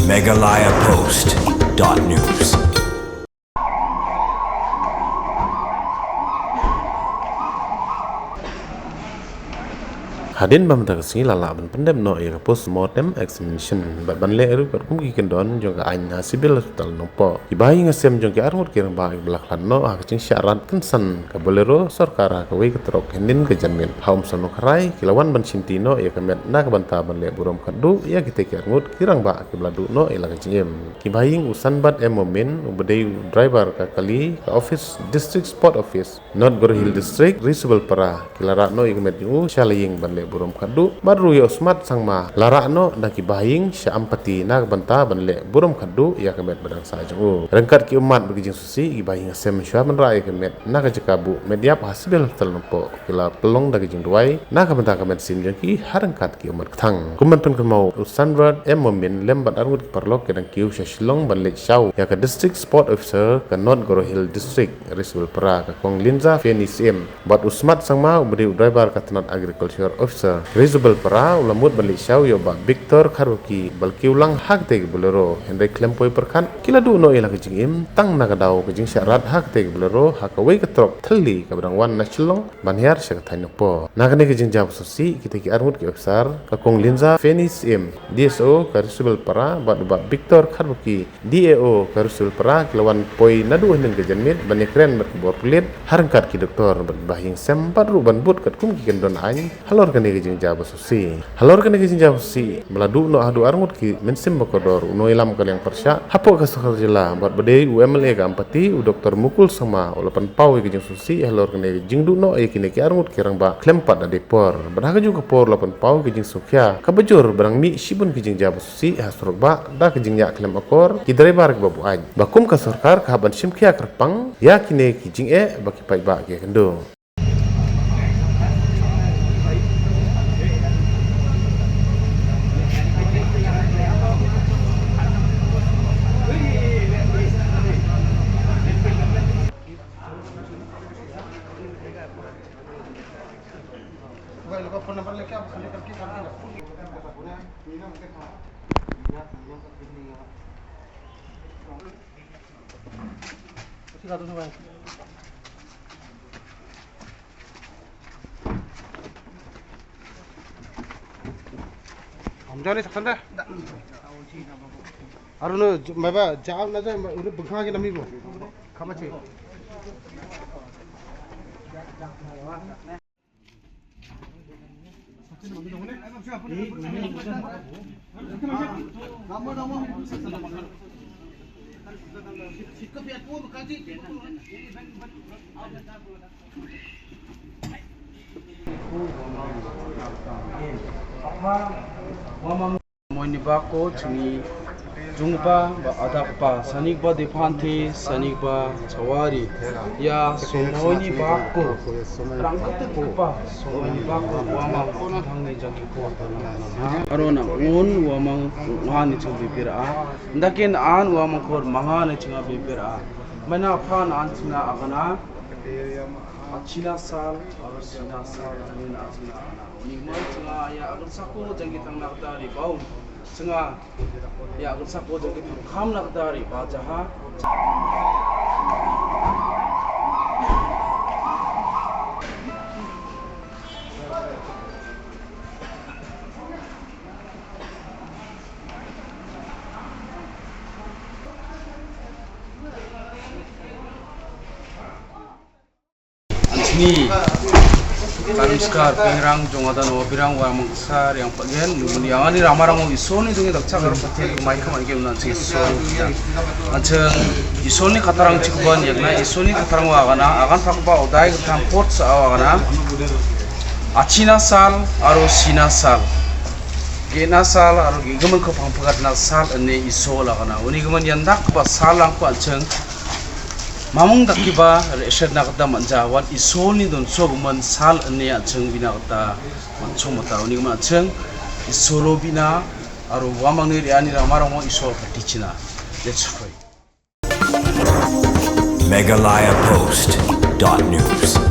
megalayapost.news. Hadin bam tak singi lala ban pendem no ia post mortem examination ban le eru kat kum ki kendon jong ka anya sibil hospital no po ibai ngasem jong ki armut ki ba belak lan no ha kacing syarat kensan ka bolero sarkara ka wei ketrok hendin ke janmin haum sono krai kilawan ban sintino ia kamet na ka banta ban le burom kadu ia ki te armut kirang ba ki bladu no ila kacing em ki bai usan bat emomin ubedei driver ka kali ka office district sport office not Gorhil district risable para kilara no ia kamet yu shalaying ban le burom kadu baru ya usmat sang ma lara no daki bahing sya ampati na banta banle burom kadu ya kemet badang sajung rengkat ki umat bagi jing susi ki bahing asem syah menrai kemet na ka jekabu mediap hasbil telnompo kila pelong daki jing duai na ka banta kemet sim jang ki harengkat ki umat thang kuman pen kemau usanrat emomin lembat argut perlok kedang kiu sya shilong banle syau ya ka district sport officer ka not Gorhil district risbul pra ka kong linza fenism bat usmat sang ma ubri driver ka tenat agriculture officer Rizabel para ulamut balik syau yo ba Victor Karuki balki ulang hak te bolero Henry Klempoi perkan kila du no ila kejing tang naga dau kejing syarat hak te bolero hak away ketrok theli ka berang wan nachlong banhiar syak thaino po naga ne kejing jawab susi kita ki armut ki officer ka kong linza Fenis M DSO ka Rizabel para ba Victor Karuki DAO ka Rizabel para kilawan poi nadu hen kejanmit ban kren berbor kulit harangkat ki doktor bahing sempat ru ban but kat kum ki kendon ain halor kan kejing jawab susi halor kan kejing jawab susi meladu no adu armut ki mensim bakodor uno ilam kal yang persya hapo ka sokal jela buat bedei UMLA ka ampati u doktor mukul sama ulapan pau kejing susi halor kan kejing du no kini ki armut kirang ba klempat ade por berhaga juga por ulapan pau kejing sukya ka bejur berang mi sibun kejing jawab susi hasrok ba da kejing ya klem akor ki driver ki babu aj bakum ka sarkar ka ban simkya kerpang ya kini kejing baki pai ba ki kendo हमजाने सकता है और उन्हें मैं बा जाल ना जाए उन्हें बंखा के नमी को खामा चाहिए Moinibako chungi jungba ba adakpa sanikba depanti sanikba chawari ya somoinibako rangkate kopa somoinibako wamang thangni jagi ko arona un wamang ngani chungi bira ndakin an wamang kor mangane chunga bira mana phan an chunga agana China sal और China sal ini China nimai cunga ya agar saku jangki tang nak dari bau cunga ya agar saku jangki tang kham nak dari bajaha ni Kanuskar pengrang jongadan obirang wa mangsar yang pagen yang ani ramarang isoni dungi dakcha gar pati mai khamai ke unan si so ya ancheng isoni katarang chikban yakna isoni katarang wa gana agan pakba odai thang port sa wa gana achina sal aro sina sal gena sal aro gigaman ko pangpagat na sal ane iso la gana uni gaman yandak ba salang ko ancheng mamung dakiba reshet nakata manjawan isoni don soguman sal ane acheng bina kata manchomata uni gaman acheng isolo bina aro wamang ni riani ramarang mo isol patichina let's pray megalayapost.news